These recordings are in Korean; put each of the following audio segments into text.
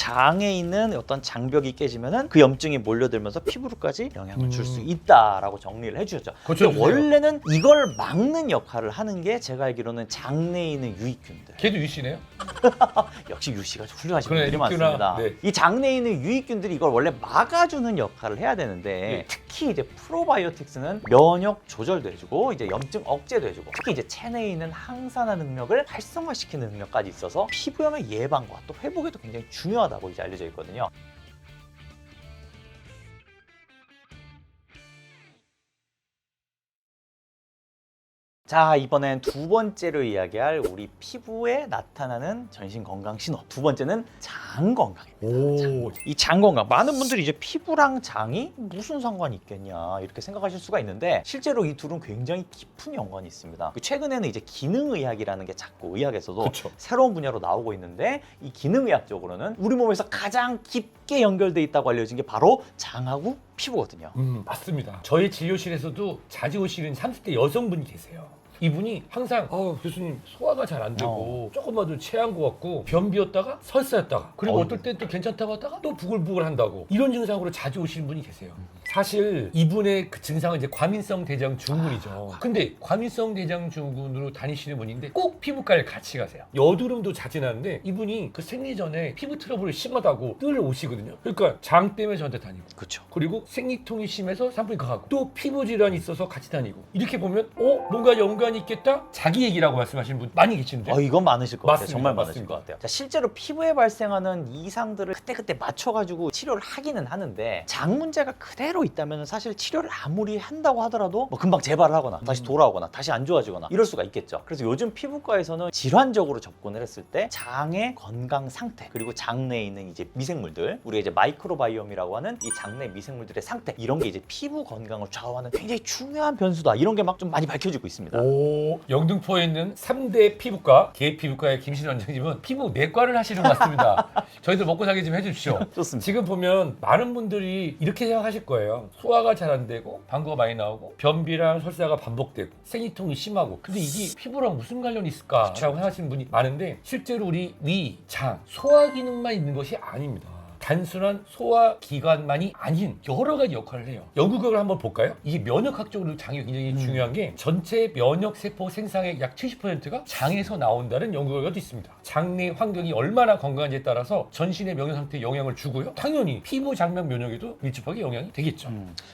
장에 있는 어떤 장벽이 깨지면은 그 염증이 몰려들면서 피부로까지 영향을 줄 수 있다라고 정리를 해주셨죠. 근데 원래는 이걸 막는 역할을 하는 게 제가 알기로는 장내에 있는 유익균들. 걔도 유씨네요? 역시 유씨가 훌륭하신 그래, 분들이 유익균아. 많습니다. 네. 이 장내에 있는 유익균들이 이걸 원래 막아주는 역할을 해야 되는데 네. 특히 이제 프로바이오틱스는 면역 조절도 해주고 이제 염증 억제도 해주고 특히 이제 체내에 있는 항산화 능력을 활성화시키는 능력까지 있어서 피부염의 예방과 또 회복에도 굉장히 중요하다고 이제 알려져 있거든요. 자, 이번엔 두 번째로 이야기할 우리 피부에 나타나는 전신 건강 신호. 두 번째는 장 건강입니다. 오. 이 장 건강. 많은 분들이 이제 피부랑 장이 무슨 상관이 있겠냐 이렇게 생각하실 수가 있는데 실제로 이 둘은 굉장히 깊은 연관이 있습니다. 최근에는 이제 기능의학이라는 게 자꾸 의학에서도 그쵸. 새로운 분야로 나오고 있는데 이 기능의학적으로는 우리 몸에서 가장 깊게 연결돼 있다고 알려진 게 바로 장하고 피부거든요. 맞습니다. 저희 진료실에서도 자주 오시는 30대 여성분이 계세요. 이분이 항상 교수님 소화가 잘 안 되고 조금만 체한 것 같고 변비였다가 설사였다가 그리고 어떨 때 또 괜찮다고 하다가 또 부글부글 한다고 이런 증상으로 자주 오시는 분이 계세요. 사실 이분의 그 증상은 이제 과민성 대장 증후군이죠. 근데 과민성 대장 증후군으로 다니시는 분인데 꼭 피부과를 같이 가세요. 여드름도 자주 나는데 이분이 그 생리 전에 피부 트러블이 심하다고 늘 오시거든요. 그러니까 장 때문에 저한테 다니고 그렇죠. 그리고 생리통이 심해서 산부인과 가고 또 피부 질환이 있어서 같이 다니고 이렇게 보면 뭔가 연관이 있겠다? 자기 얘기라고 말씀하시는 분 많이 계시는데 이건 많으실 것 같아요. 맞습니다. 정말 많으실 맞습니다. 것 같아요. 자, 실제로 피부에 발생하는 이상들을 그때그때 맞춰가지고 치료를 하기는 하는데 장 문제가 그대로 있다면 사실 치료를 아무리 한다고 하더라도 뭐 금방 재발을 하거나 다시 돌아오거나 다시 안 좋아지거나 이럴 수가 있겠죠. 그래서 요즘 피부과에서는 질환적으로 접근을 했을 때 장의 건강 상태 그리고 장내에 있는 이제 미생물들 우리가 이제 마이크로바이옴이라고 하는 이 장내 미생물들의 상태 이런 게 이제 피부 건강을 좌우하는 굉장히 중요한 변수다 이런 게 막 좀 많이 밝혀지고 있습니다. 영등포에 있는 3대 피부과 개피부과의 김신 원장님은 피부 내과를 하시는 것 같습니다. 저희들 먹고 살기 좀 해주십시오. 좋습니다. 지금 보면 많은 분들이 이렇게 생각하실 거예요. 소화가 잘 안 되고 방구가 많이 나오고 변비랑 설사가 반복되고 생리통이 심하고 근데 이게 피부랑 무슨 관련이 있을까라고 생각하시는 분이 많은데 실제로 우리 위, 장, 소화 기능만 있는 것이 아닙니다. 단순한 소화기관만이 아닌 여러 가지 역할을 해요. 연구결과를 한번 볼까요? 이게 면역학적으로 장이 굉장히 중요한 게 전체 면역세포 생산의 약 70%가 장에서 나온다는 연구결과도 있습니다. 장내 환경이 얼마나 건강한지에 따라서 전신의 면역 상태에 영향을 주고요. 당연히 피부 장면 면역에도 밀접하게 영향이 되겠죠.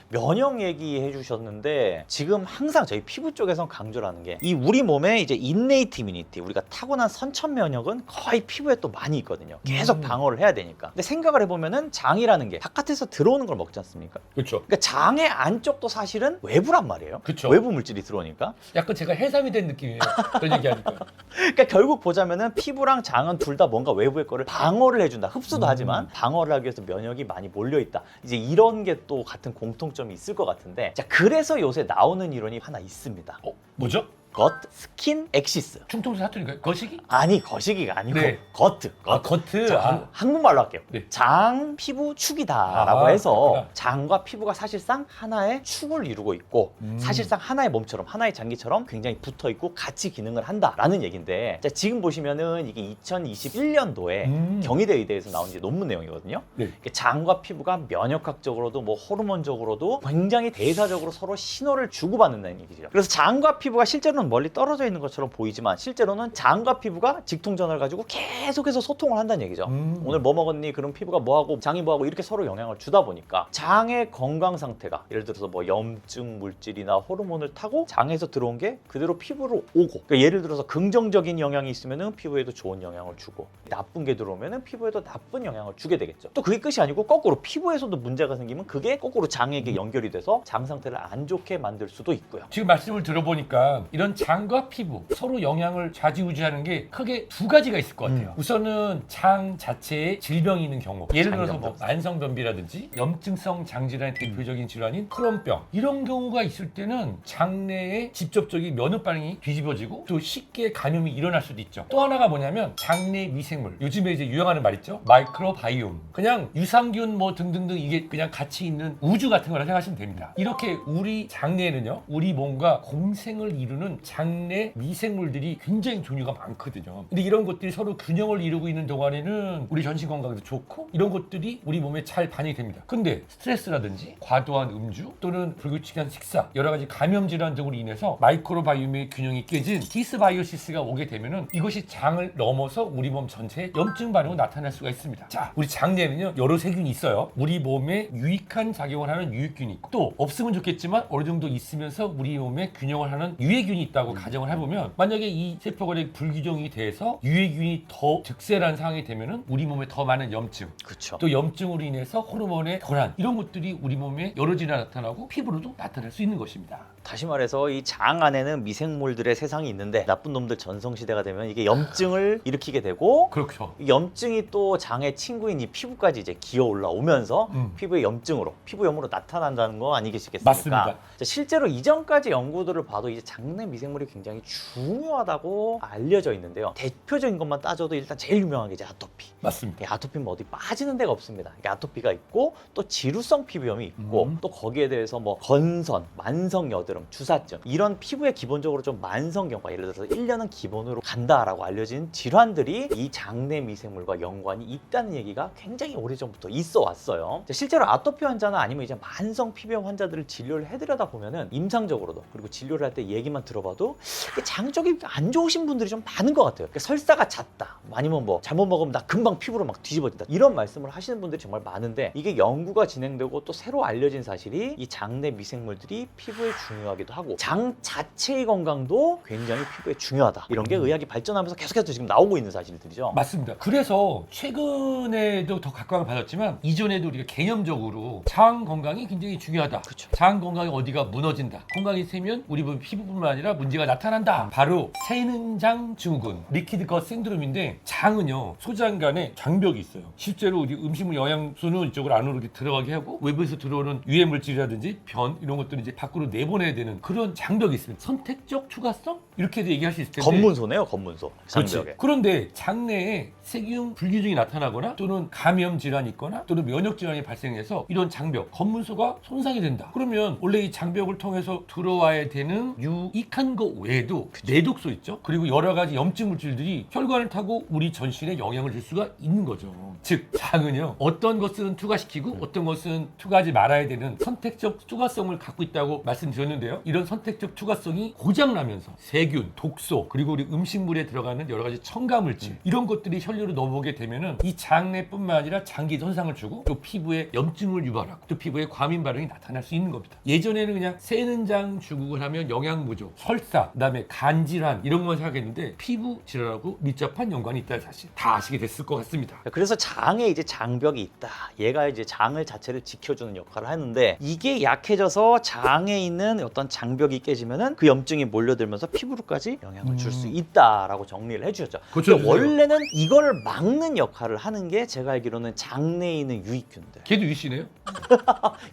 면역 얘기해 주셨는데 지금 항상 저희 피부 쪽에선 강조를 하는 게 이 우리 몸에 이제 innate immunity 우리가 타고난 선천 면역은 거의 피부에 또 많이 있거든요. 계속 방어를 해야 되니까. 근데 생각을 해보면은 장이라는 게 바깥에서 들어오는 걸 먹지 않습니까? 그렇죠. 그러니까 장의 안쪽도 사실은 외부란 말이에요. 그쵸. 외부 물질이 들어오니까. 약간 제가 해삼이 된 느낌이에요. 그런 얘기하니까. 그러니까 결국 보자면은 피부랑 장은 둘 다 뭔가 외부의 거를 방어를 해준다. 흡수도 하지만 방어를 하기 위해서 면역이 많이 몰려있다. 이제 이런 게 또 같은 공통점이 있을 것 같은데 자 그래서 요새 나오는 이론이 하나 있습니다. 뭐죠? 겉 스킨 엑시스. 충통도 사투리인가요? 거시기? 아니 거시기가 아니고 네. 겉. 겉. 자, 한국말로 할게요. 네. 장, 피부, 축이다라고 해서 그렇구나. 장과 피부가 사실상 하나의 축을 이루고 있고 사실상 하나의 몸처럼 하나의 장기처럼 굉장히 붙어 있고 같이 기능을 한다라는 얘기인데 자, 지금 보시면은 이게 2021년도에 경희대 의대에서 나온 이제 논문 내용이거든요. 네. 장과 피부가 면역학적으로도 뭐 호르몬적으로도 굉장히 대사적으로 서로 신호를 주고받는다는 얘기죠. 그래서 장과 피부가 실제로는 멀리 떨어져 있는 것처럼 보이지만 실제로는 장과 피부가 직통전을 가지고 계속해서 소통을 한다는 얘기죠. 오늘 뭐 먹었니? 그럼 피부가 뭐하고 장이 뭐하고 이렇게 서로 영향을 주다 보니까 장의 건강 상태가 예를 들어서 뭐 염증 물질이나 호르몬을 타고 장에서 들어온 게 그대로 피부로 오고 그러니까 예를 들어서 긍정적인 영향이 있으면은 피부에도 좋은 영향을 주고 나쁜 게 들어오면은 피부에도 나쁜 영향을 주게 되겠죠. 또 그게 끝이 아니고 거꾸로 피부에서도 문제가 생기면 그게 거꾸로 장에게 연결이 돼서 장 상태를 안 좋게 만들 수도 있고요. 지금 말씀을 들어보니까 이런 장과 피부 서로 영향을 좌지우지하는 게 크게 두 가지가 있을 것 같아요. 우선은 장 자체에 질병이 있는 경우 예를 들어서 뭐 만성변비라든지 염증성 장질환의 대표적인 질환인 크론병 이런 경우가 있을 때는 장내에 직접적인 면역 반응이 뒤집어지고 또 쉽게 감염이 일어날 수도 있죠. 또 하나가 뭐냐면 장내 미생물 요즘에 이제 유행하는 말 있죠. 마이크로바이옴 그냥 유산균 뭐 등등등 이게 그냥 같이 있는 우주 같은 거라 생각하시면 됩니다. 이렇게 우리 장내에는요 우리 몸과 공생을 이루는 장내 미생물들이 굉장히 종류가 많거든요. 근데 이런 것들이 서로 균형을 이루고 있는 동안에는 우리 전신 건강에도 좋고 이런 것들이 우리 몸에 잘 반영이 됩니다. 근데 스트레스라든지 과도한 음주 또는 불규칙한 식사, 여러 가지 감염 질환 등으로 인해서 마이크로바이옴의 균형이 깨진 디스바이오시스가 오게 되면은 이것이 장을 넘어서 우리 몸 전체에 염증 반응으로 나타날 수가 있습니다. 자, 우리 장내에는요 여러 세균이 있어요. 우리 몸에 유익한 작용을 하는 유익균이 있고 또 없으면 좋겠지만 어느 정도 있으면서 우리 몸에 균형을 하는 유해균이 있다고 가정을 해보면 만약에 이 세포가 불규정이 돼서 유해균이 더 득세한 상황이 되면은 우리 몸에 더 많은 염증, 그렇죠. 또 염증으로 인해서 호르몬의 교란 이런 것들이 우리 몸에 여러 질환이 나타나고 피부로도 나타날 수 있는 것입니다. 다시 말해서 이 장 안에는 미생물들의 세상이 있는데 나쁜 놈들 전성시대가 되면 이게 염증을 일으키게 되고 그렇죠. 이 염증이 또 장의 친구인 이 피부까지 이제 기어 올라오면서 피부의 염증으로 피부염으로 나타난다는 거 아니겠습니까? 맞습니다. 자, 실제로 이전까지 연구들을 봐도 이제 장내 미생물이 굉장히 중요하다고 알려져 있는데요. 대표적인 것만 따져도 일단 제일 유명한 게 이제 아토피. 맞습니다. 이 아토피는 뭐 어디 빠지는 데가 없습니다. 이게 아토피가 있고 또 지루성 피부염이 있고 또 거기에 대해서 뭐 건선, 만성 여드름, 주사증 이런 피부에 기본적으로 좀 만성경과 예를 들어서 1년은 기본으로 간다라고 알려진 질환들이 이 장내 미생물과 연관이 있다는 얘기가 굉장히 오래전부터 있어 왔어요. 실제로 아토피 환자나 아니면 이제 만성 피부염 환자들을 진료를 해드려다 보면은 임상적으로도 그리고 진료를 할 때 얘기만 들어봐도 장 쪽이 안 좋으신 분들이 좀 많은 것 같아요. 그러니까 설사가 잦다 아니면 뭐 잘못 먹으면 나 금방 피부로 막 뒤집어진다 이런 말씀을 하시는 분들이 정말 많은데 이게 연구가 진행되고 또 새로 알려진 사실이 이 장내 미생물들이 피부에 중요하기도 하고 장 자체의 건강도 굉장히 피부에 중요하다 이런 게 의학이 발전하면서 계속해서 지금 나오고 있는 사실들이죠. 맞습니다. 그래서 최근에도 더 각광을 받았지만 이전에도 우리가 개념적으로 장 건강이 굉장히 중요하다. 그쵸. 장 건강이 어디가 무너진다. 건강이 세면 우리 피부뿐만 아니라 문제가 나타난다. 바로 새는장 증후군, 리퀴드 것 신드롬인데 장은요 소장간에 장벽이 있어요. 실제로 우리 음식물 영양소는 이쪽으로 안으로 이렇게 들어가게 하고 외부에서 들어오는 유해 물질이라든지 변 이런 것들을 이제 밖으로 내보내야 되는 그런 장벽이 있습니다. 선택적 투과성 이렇게도 얘기할 수 있을 텐데. 검문소네요, 검문소. 그렇지. 장벽에. 그런데 장내에 세균 불균형이 나타나거나 또는 감염 질환이 있거나 또는 면역 질환이 발생해서 이런 장벽, 검문소가 손상이 된다. 그러면 원래 이 장벽을 통해서 들어와야 되는 유익한 것 외에도 내독소 있죠. 그리고 여러 가지 염증 물질들이 혈관을 타고 우리 전신에 영향을 줄 수가 있는 거죠. 즉 장은요 어떤 것은 투과시키고 어떤 것은 투과하지 말아야 되는 선택적 투과성을 갖고 있다고 말씀드렸는데요. 이런 선택적 투과성이 고장나면서 세균, 독소 그리고 우리 음식물에 들어가는 여러 가지 첨가물질 이런 것들이 혈류로 넘어오게 되면은 이 장내뿐만 아니라 장기 손상을 주고 또 피부에 염증을 유발하고 또 피부에 과민 반응이 나타날 수 있는 겁니다. 예전에는 그냥 새는장 증후군 하면 영양 부족, 설사, 그다음에 간 질환 이런 것만 생각했는데 피부 질환하고 밀접한 연관이 있다는 사실 다 아시게 됐을 것 같습니다. 그래서 장에 이제 장벽이 있다. 얘가 이제 장을 자체를 지켜주는 역할을 하는데 이게 약해져서 장에 있는 어떤 장벽이 깨지면은 그 염증이 몰려들면서 피부로까지 영향을 줄 수 있다라고 정리를 해주셨죠. 그렇죠. 근데 원래는 이걸 막는 역할을 하는 게 제가 알기로는 장내에 있는 유익균들. 걔도 유씨네요?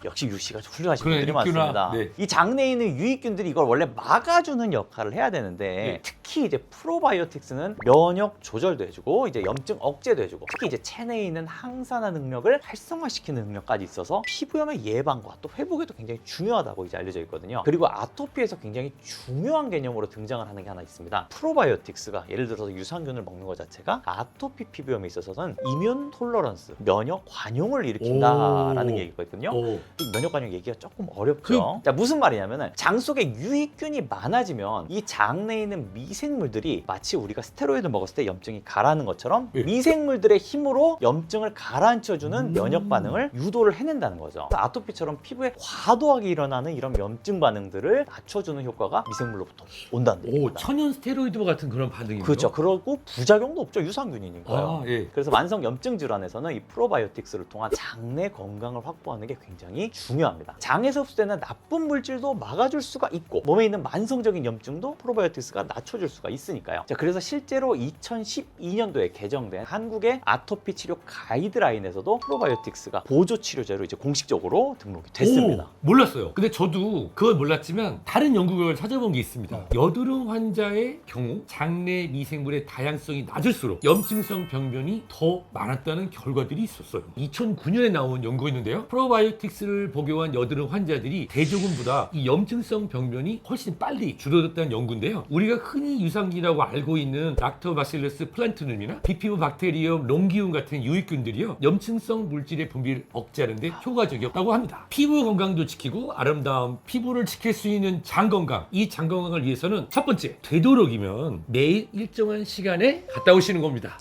역시 유씨가 훌륭하신 그래, 분들이 유익균아. 많습니다. 네. 이 장내에 있는 유익균들이 이걸 원래 막아주는 역할을 해야 되는데 네. 특히 이제 프로바이오틱스는 면역 조절도 해주고 이제 염증 억제도 해주고 특히 이제 체내에 있는 항산화 능력을 활성화시키는 능력까지 있어서 피부염의 예방과 또 회복에도 굉장히 중요하다고 이제 알려져 있거든요. 그리고 아토피에서 굉장히 중요한 개념으로 등장을 하는 게 하나 있습니다. 프로바이오틱스가 예를 들어서 유산균을 먹는 것 자체가 아토피 피부염에 있어서는 이뮨 톨러런스, 면역 관용을 일으킨다라는 게 있거든요. 이 면역 관용 얘기가 조금 어렵죠. 자, 무슨 말이냐면은 장 속에 유익균이 많아지면 이 장내에 있는 미생물들이 마치 우리가 스테로이드 먹었을 때 염증이 가라앉는 것처럼 네. 미생물들의 힘으로 염증을 가라앉혀주는 면역 반응을 유도를 해낸다는 거죠. 아토피처럼 피부에 과도하게 일어나는 이런 염증 반응들을 낮춰주는 효과가 미생물로부터 온다는 오, 얘기입니다. 천연 스테로이드와 같은 그런 반응이네요. 그렇죠. 그러고 부작용도 없죠. 유산균이니까요. 아, 예. 그래서 만성 염증 질환에서는 이 프로바이오틱스를 통한 장내 건강을 확보하는 게 굉장히 중요합니다. 장에서 흡수되는 나쁜 물질도 막아줄 수가 있고 몸에 있는 만성적인 염증도 프로바이오틱스가 낮춰줄 수가 있으니까요. 자, 그래서 실제로 2012년도에 개정된 한국의 아토피 치료 치료 가이드라인에서도 프로바이오틱스가 보조 치료제로 이제 공식적으로 등록이 됐습니다. 오, 몰랐어요. 근데 저도 그걸 몰랐지만 다른 연구 결과를 찾아본 게 있습니다. 여드름 환자의 경우 장내 미생물의 다양성이 낮을수록 염증성 병변이 더 많았다는 결과들이 있었어요. 2009년에 나온 연구였는데요. 프로바이오틱스를 복용한 여드름 환자들이 대조군보다 이 염증성 병변이 훨씬 빨리 줄어들었다는 연구인데요. 우리가 흔히 유산균이라고 알고 있는 락토바실러스 플란트눔이나 비피브 박테리움 롱기움 같은 유익균들이요, 염증성 물질의 분비를 억제하는 데 효과적이었다고 합니다. 피부 건강도 지키고 아름다운 피부를 지킬 수 있는 장 건강, 이 장 건강을 위해서는 첫 번째, 되도록이면 매일 일정한 시간에 갔다 오시는 겁니다.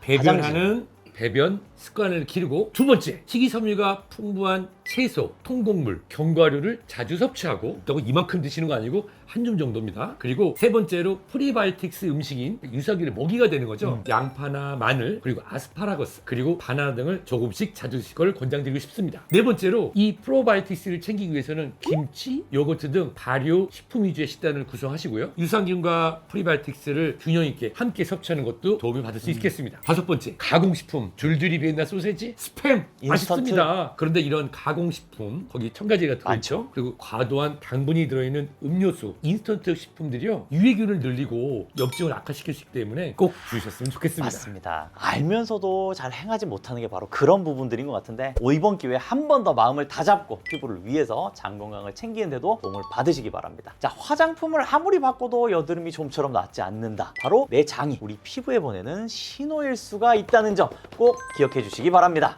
배변하는 배변 습관을 기르고, 두 번째, 식이섬유가 풍부한 채소, 통곡물, 견과류를 자주 섭취하고, 그렇다고 이만큼 드시는 거 아니고 한 줌 정도입니다. 그리고 세 번째로 프리바이오틱스 음식인 유산균의 먹이가 되는 거죠. 양파나 마늘, 그리고 아스파라거스, 그리고 바나나 등을 조금씩 자주 드실 걸 권장드리고 싶습니다. 네 번째로 이 프로바이오틱스를 챙기기 위해서는 김치, 요거트 등 발효 식품 위주의 식단을 구성하시고요. 유산균과 프리바이오틱스를 균형 있게 함께 섭취하는 것도 도움을 받을 수 있겠습니다. 다섯 번째, 가공식품, 줄줄이 비엔나 소세지, 스팸 맛있습니다. 그런데 이런 가공식품, 거기 첨가제가 들어있죠. 그리고 과도한 당분이 들어있는 음료수, 인스턴트 식품들이요, 유해균을 늘리고 염증을 악화시킬 수 있기 때문에 꼭 주셨으면 좋겠습니다. 맞습니다. 알면서도 잘 행하지 못하는 게 바로 그런 부분들인 것 같은데, 이번 기회에 한 번 더 마음을 다잡고 피부를 위해서 장 건강을 챙기는데도 도움을 받으시기 바랍니다. 자, 화장품을 아무리 바꿔도 여드름이 좀처럼 낫지 않는다. 바로 내 장이 우리 피부에 보내는 신호일 수가 있다는 점 꼭 기억해 주시기 바랍니다.